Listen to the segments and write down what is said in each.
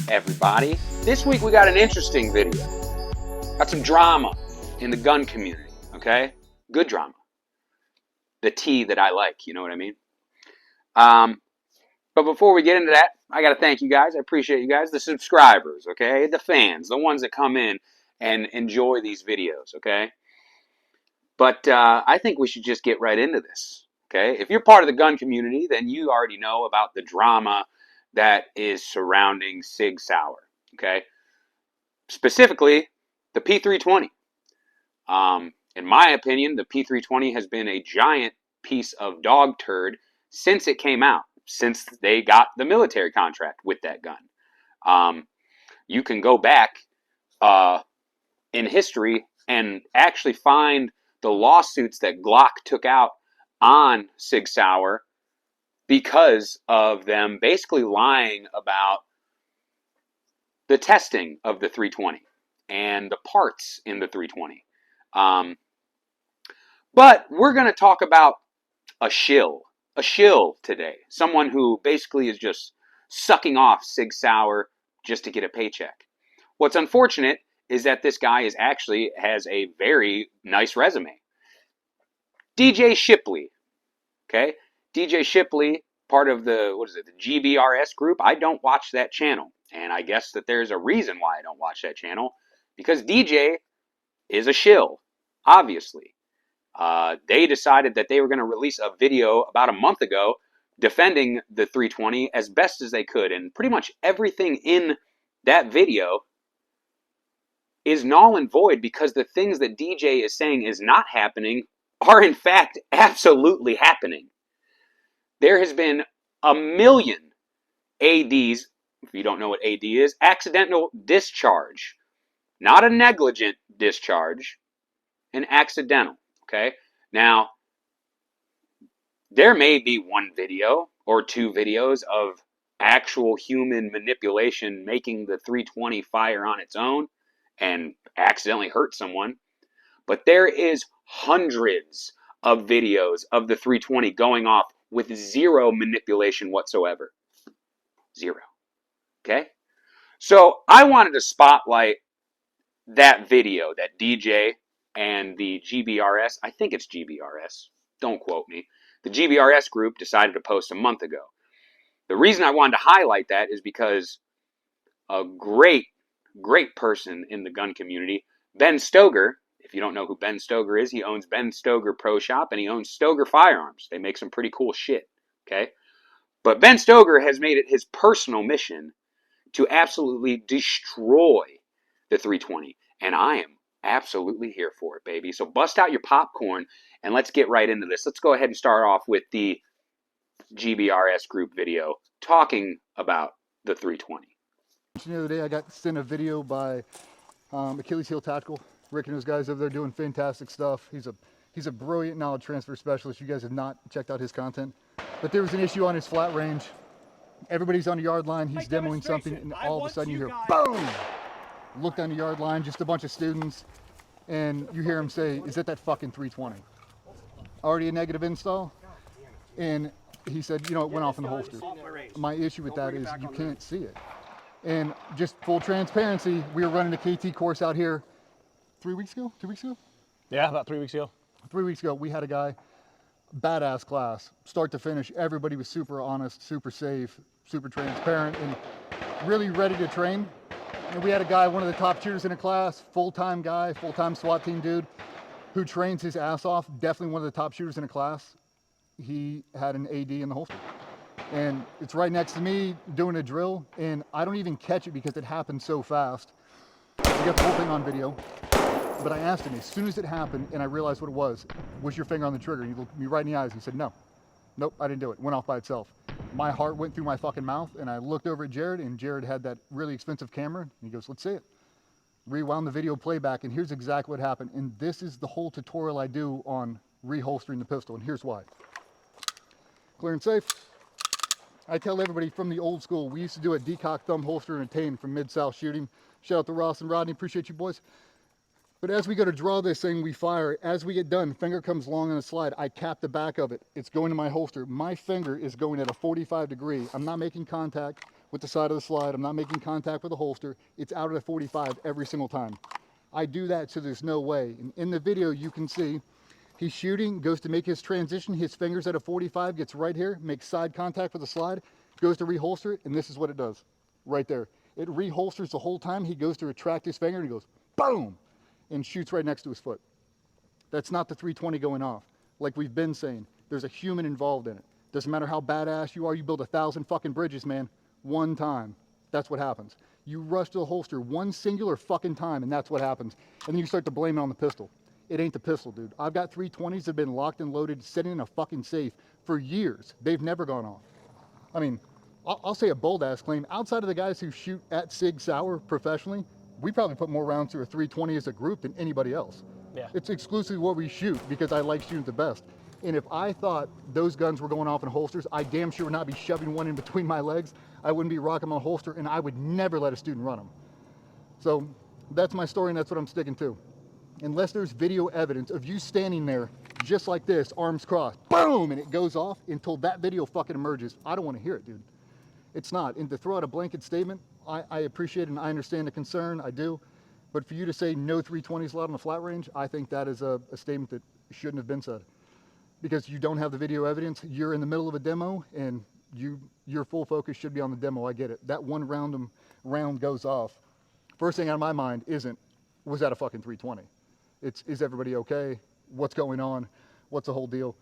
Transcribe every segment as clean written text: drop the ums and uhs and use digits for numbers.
everybody. This week we got an interesting video. Got some drama in the gun community, okay? Good drama. The tea that I like, you know what I mean? But before we get into that, I got to thank you guys. I appreciate you guys. The subscribers, okay? The fans, the ones that come in and enjoy these videos, okay? But I think we should just get right into this, okay? If you're part of the gun community, then you already know about the drama that is surrounding SIG SAUER, okay? Specifically, the P320. In my opinion, the P320 has been a giant piece of dog turd since it came out, since they got the military contract with that gun. You can go back in history and actually find the lawsuits that Glock took out on SIG SAUER because of them basically lying about the testing of the 320 and the parts in the 320. But we're going to talk about a shill today. Someone who basically is just sucking off SIG SAUER just to get a paycheck. What's unfortunate is that this guy has a very nice resume. DJ Shipley, okay? DJ Shipley, part of the GBRS group. I don't watch that channel, and I guess that there's a reason why I don't watch that channel, because DJ is a shill, obviously. They decided that they were going to release a video about a month ago defending the 320 as best as they could, and pretty much everything in that video is null and void because the things that DJ is saying is not happening are in fact absolutely happening. There has been a million ADs, if you don't know what AD is, accidental discharge. Not a negligent discharge, an accidental, okay? Now, there may be one video or two videos of actual human manipulation making the 320 fire on its own and accidentally hurt someone, but there is hundreds of videos of the 320 going off with zero manipulation whatsoever. Zero. Okay? So I wanted to spotlight that video that DJ and the GBRS, I think it's GBRS, don't quote me, the GBRS group decided to post a month ago. The reason I wanted to highlight that is because a great person in the gun community, Ben Stoeger. If you don't know who Ben Stoeger is, he owns Ben Stoeger Pro Shop and he owns Stoeger Firearms. They make some pretty cool shit, okay? But Ben Stoeger has made it his personal mission to absolutely destroy the 320, and I am absolutely here for it, baby. So bust out your popcorn and let's get right into this. Let's go ahead and start off with the GBRS group video talking about the 320. The other day I got sent a video by Achilles Heel Tactical. Rick and those guys over there doing fantastic stuff. He's a brilliant knowledge transfer specialist. You guys have not checked out his content. But there was an issue on his flat range. Everybody's on the yard line. He's demoing something, and all of a sudden you hear boom! Look down the yard line, just a bunch of students, and you hear him say, "Is that fucking 320?" Already a negative install? And he said, you know, it went off in the holster. My issue with that is you can't see it. And just full transparency, we were running a KT course out here 3 weeks ago, 2 weeks ago? Yeah, about 3 weeks ago. 3 weeks ago, we had a guy, badass class, start to finish. Everybody was super honest, super safe, super transparent, and really ready to train. And we had a guy, one of the top shooters in the class, full-time guy, full-time SWAT team dude, who trains his ass off, definitely one of the top shooters in the class. He had an AD in the holster. And it's right next to me doing a drill, and I don't even catch it because it happened so fast. We got the whole thing on video. But I asked him, as soon as it happened, and I realized what it was your finger on the trigger? And he looked me right in the eyes. He said, no. Nope, I didn't do it. It went off by itself. My heart went through my fucking mouth, and I looked over at Jared, and Jared had that really expensive camera. And he goes, let's see it. Rewound the video playback, and here's exactly what happened. And this is the whole tutorial I do on reholstering the pistol, and here's why. Clear and safe. I tell everybody from the old school, we used to do a decock thumb holster and attain from Mid-South shooting. Shout out to Ross and Rodney, appreciate you boys. But as we go to draw this thing, we fire. As we get done, finger comes long on the slide. I cap the back of it. It's going to my holster. My finger is going at a 45 degree. I'm not making contact. with the side of the slide. I'm not making contact with the holster. It's out at a 45 every single time. I do that so there's no way. And in the video, you can see he's shooting, goes to make his transition. His fingers at a 45, gets right here, makes side contact with the slide, goes to reholster it, and this is what it does right there. It reholsters the whole time. He goes to retract his finger and he goes, boom, and shoots right next to his foot. That's not the 320 going off. Like we've been saying, there's a human involved in it. Doesn't matter how badass you are, you build 1,000 fucking bridges, man, one time. That's what happens. You rush to the holster one singular fucking time, and that's what happens. And then you start to blame it on the pistol. It ain't the pistol, dude. I've got 320s that have been locked and loaded, sitting in a fucking safe for years. They've never gone off. I mean, I'll say a bold-ass claim. Outside of the guys who shoot at SIG Sauer professionally, we probably put more rounds through a 320 as a group than anybody else. Yeah. It's exclusively what we shoot because I like shooting the best. And if I thought those guns were going off in holsters, I damn sure would not be shoving one in between my legs. I wouldn't be rocking my holster, and I would never let a student run them. So that's my story, and that's what I'm sticking to. Unless there's video evidence of you standing there just like this, arms crossed, boom, and it goes off until that video fucking emerges, I don't want to hear it, dude. It's not. And to throw out a blanket statement, I appreciate it and I understand the concern, I do. But for you to say no 320s allowed on the flat range, I think that is a statement that shouldn't have been said. Because you don't have the video evidence, you're in the middle of a demo, and your full focus should be on the demo. I get it. That one round goes off. First thing out of my mind isn't, was that a fucking 320? It's, is everybody okay? What's going on? What's the whole deal?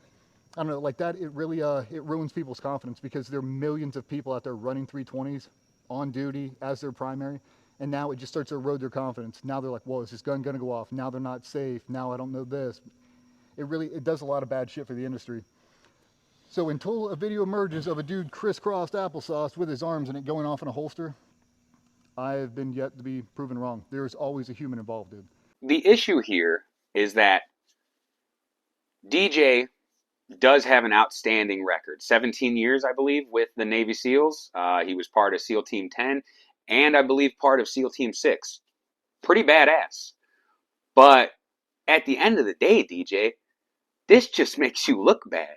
I don't know, like that, it really, it ruins people's confidence because there are millions of people out there running 320s on duty as their primary, and now it just starts to erode their confidence. Now they're like, whoa, is this gun gonna go off? Now they're not safe. Now I don't know this. It does a lot of bad shit for the industry. So until a video emerges of a dude crisscrossed applesauce with his arms and it going off in a holster, I have been yet to be proven wrong. There is always a human involved, dude. The issue here is that DJ does have an outstanding record. 17 years, I believe, with the Navy SEALs. He was part of SEAL Team 10 and I believe part of SEAL Team 6. Pretty badass. But at the end of the day, DJ, this just makes you look bad.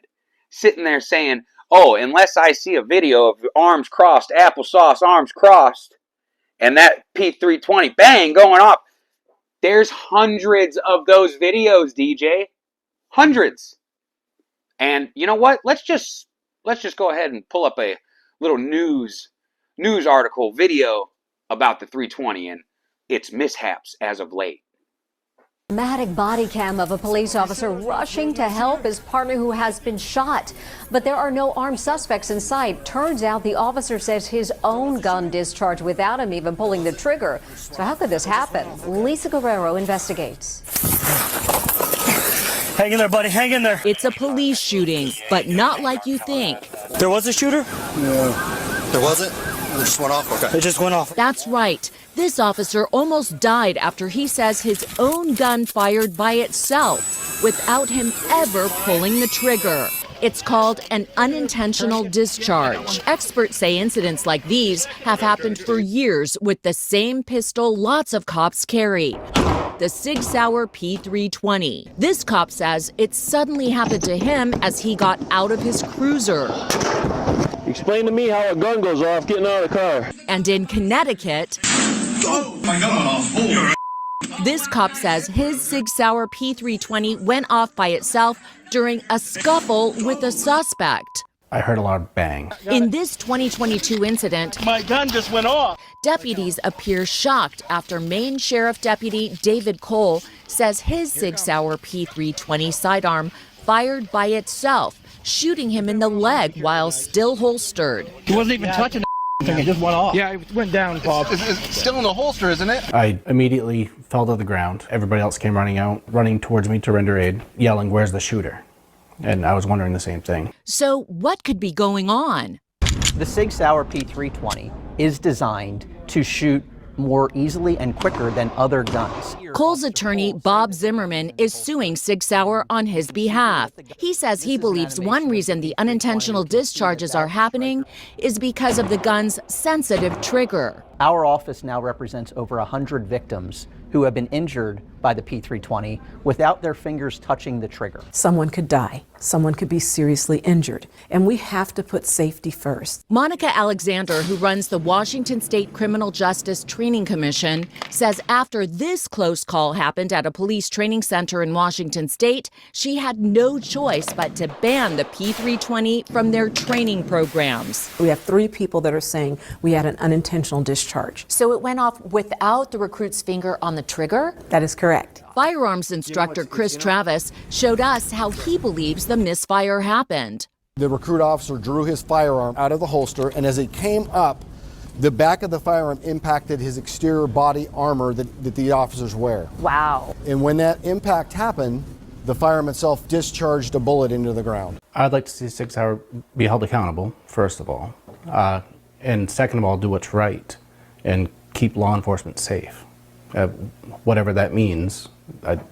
Sitting there saying, oh, unless I see a video of arms crossed, applesauce, arms crossed, and that P320, bang, going off. There's hundreds of those videos, DJ. Hundreds. And you know what? Let's just go ahead and pull up a little news article video about the 320 and its mishaps as of late. Dramatic body cam of a police officer rushing to help his partner who has been shot. But there are no armed suspects in sight. Turns out the officer says his own gun discharged without him even pulling the trigger. So how could this happen? Lisa Guerrero investigates. Hang in there, buddy. Hang in there. It's a police shooting, but not like you think. There was a shooter? Yeah. There wasn't? It just went off? Okay. It just went off. That's right. This officer almost died after he says his own gun fired by itself without him ever pulling the trigger. It's called an unintentional discharge. Experts say incidents like these have happened for years with the same pistol lots of cops carry. The SIG Sauer P320. This cop says it suddenly happened to him as he got out of his cruiser. Explain to me how a gun goes off getting out of the car. And in Connecticut, oh, my gun went off. Oh. This cop says his SIG Sauer P320 went off by itself during a scuffle with a suspect. I heard a lot of bang. In this 2022 incident, My gun just went off. deputies appear shocked after Maine Sheriff Deputy David Cole says his SIG Sauer P320 sidearm fired by itself, shooting him in the leg while still holstered. He wasn't even touching the thing. It just went off. Yeah, it went down, Bob. It's still in the holster, isn't it? I immediately fell to the ground. Everybody else came running towards me to render aid, yelling, "Where's the shooter?" And I was wondering the same thing. So what could be going on? The SIG Sauer P320 is designed to shoot more easily and quicker than other guns. Cole's attorney, Bob Zimmerman, is suing SIG Sauer on his behalf. He says he believes one reason the unintentional discharges are happening is because of the gun's sensitive trigger. Our office now represents over 100 victims who have been injured by the P320 without their fingers touching the trigger. Someone could die. Someone could be seriously injured. And we have to put safety first. Monica Alexander, who runs the Washington State Criminal Justice Training Commission, says after this close call happened at a police training center in Washington State, she had no choice but to ban the P320 from their training programs. We have 3 people that are saying we had an unintentional discharge. So it went off without the recruit's finger on the trigger? That is correct. Firearms instructor Chris Travis showed us how he believes the misfire happened. The recruit officer drew his firearm out of the holster, and as it came up, the back of the firearm impacted his exterior body armor that the officers wear. Wow. And when that impact happened, the firearm itself discharged a bullet into the ground. I'd like to see SIG Sauer be held accountable, first of all. And second of all, do what's right and keep law enforcement safe. Whatever that means,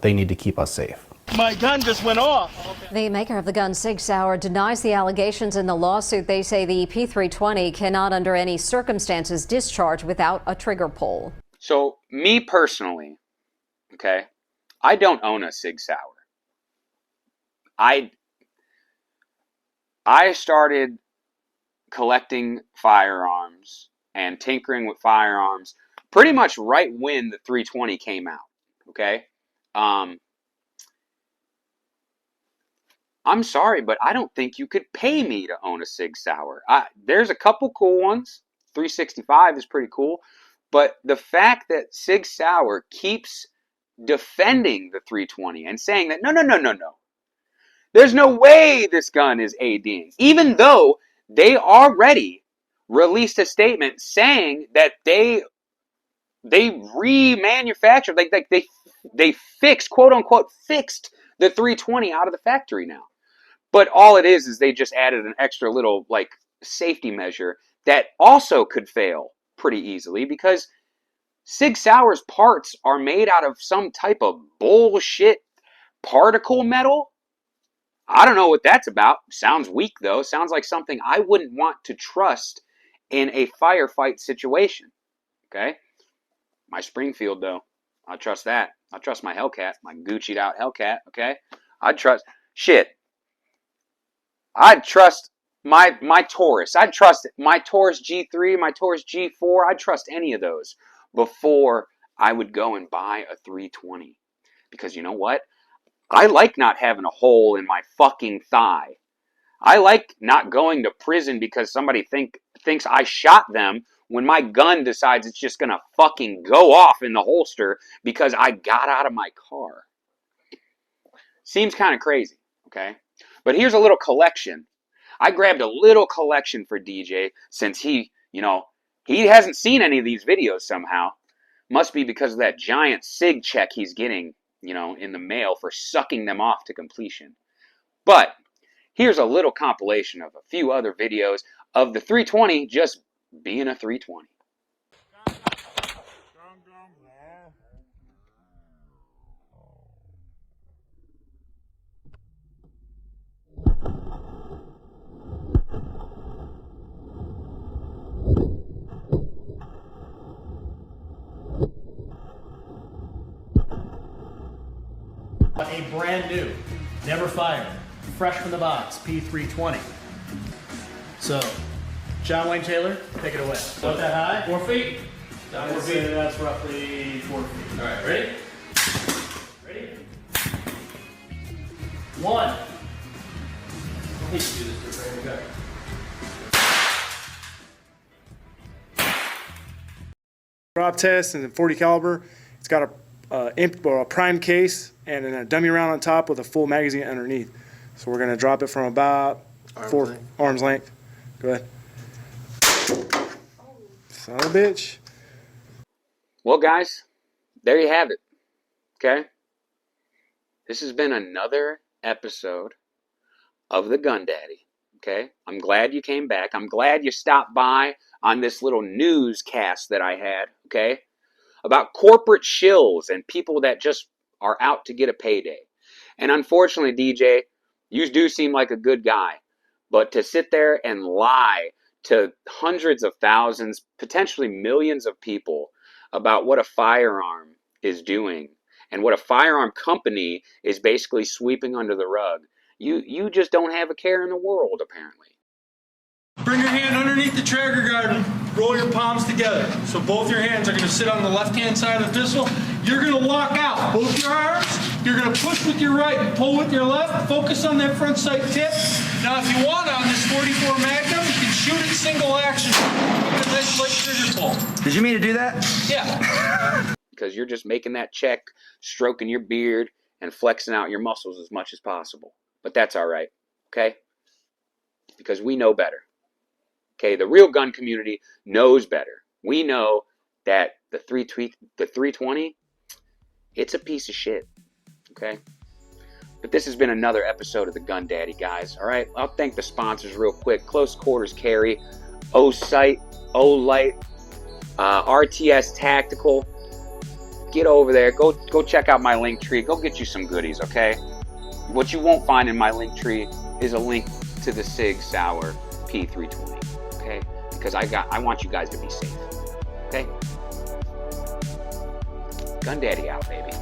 they need to keep us safe. My gun just went off. The maker of the gun, SIG Sauer, denies the allegations in the lawsuit. They say the P320 cannot under any circumstances discharge without a trigger pull. So, me personally, okay, I don't own a SIG Sauer. I started collecting firearms and tinkering with firearms pretty much right when the 320 came out, okay? I'm sorry, but I don't think you could pay me to own a SIG Sauer. There's a couple cool ones. 365 is pretty cool. But the fact that SIG Sauer keeps defending the 320 and saying that, no. There's no way this gun is ADing. Even though they already released a statement saying that they remanufactured, they fixed, quote unquote, fixed the 320 out of the factory now. But all it is they just added an extra little safety measure that also could fail pretty easily because SIG Sauer's parts are made out of some type of bullshit particle metal. I don't know what that's about. Sounds weak though. Sounds like something I wouldn't want to trust in a firefight situation. Okay? My Springfield though, I trust that. I trust my Hellcat, my Gucci'd out Hellcat, okay? I'd trust my Taurus. I'd trust my Taurus G3, my Taurus G4. I'd trust any of those before I would go and buy a 320. Because you know what? I like not having a hole in my fucking thigh. I like not going to prison because somebody thinks I shot them when my gun decides it's just gonna fucking go off in the holster because I got out of my car. Seems kind of crazy, okay? But here's a little collection. I grabbed a little collection for DJ since he hasn't seen any of these videos somehow. Must be because of that giant SIG check he's getting, in the mail for sucking them off to completion. But here's a little compilation of a few other videos of the 320 just being a 320. A brand new, never fired, fresh from the box, P320. So, John Wayne Taylor, take it away. Not that high? 4 feet. Down 4 feet. That's roughly 4 feet. All right, ready? Ready? 1. I hate to do this, but ready to go. Drop test and a 40 caliber. It's got a prime case and then a dummy round on top with a full magazine underneath. So we're gonna drop it from about arm's length. Go ahead. Son of a bitch. Well, guys, there you have it. Okay? This has been another episode of The Gun Daddy. Okay? I'm glad you came back. I'm glad you stopped by on this little newscast that I had. Okay? about corporate shills and people that just are out to get a payday. And unfortunately, DJ, you do seem like a good guy, but to sit there and lie to hundreds of thousands, potentially millions of people about what a firearm is doing and what a firearm company is basically sweeping under the rug, you just don't have a care in the world, apparently. Bring your hand underneath the trigger guard and roll your palms together. So both your hands are going to sit on the left-hand side of the pistol. You're going to lock out both your arms. You're going to push with your right and pull with your left. Focus on that front sight tip. Now, if you want on this 44 Magnum, you can shoot it single action. Because that's like trigger pull. Did you mean to do that? Yeah. Because you're just making that check, stroking your beard, and flexing out your muscles as much as possible. But that's all right, okay? Because we know better. Okay, the real gun community knows better. We know that the 320, it's a piece of shit, okay? But this has been another episode of the Gun Daddy, guys, all right? I'll thank the sponsors real quick. Close Quarters Carry, O-Sight, O-Light, RTS Tactical. Get over there. Go check out my link tree. Go get you some goodies, okay? What you won't find in my link tree is a link to the SIG SAUER P320. Okay, because I want you guys to be safe. Okay, Gun Daddy out, baby.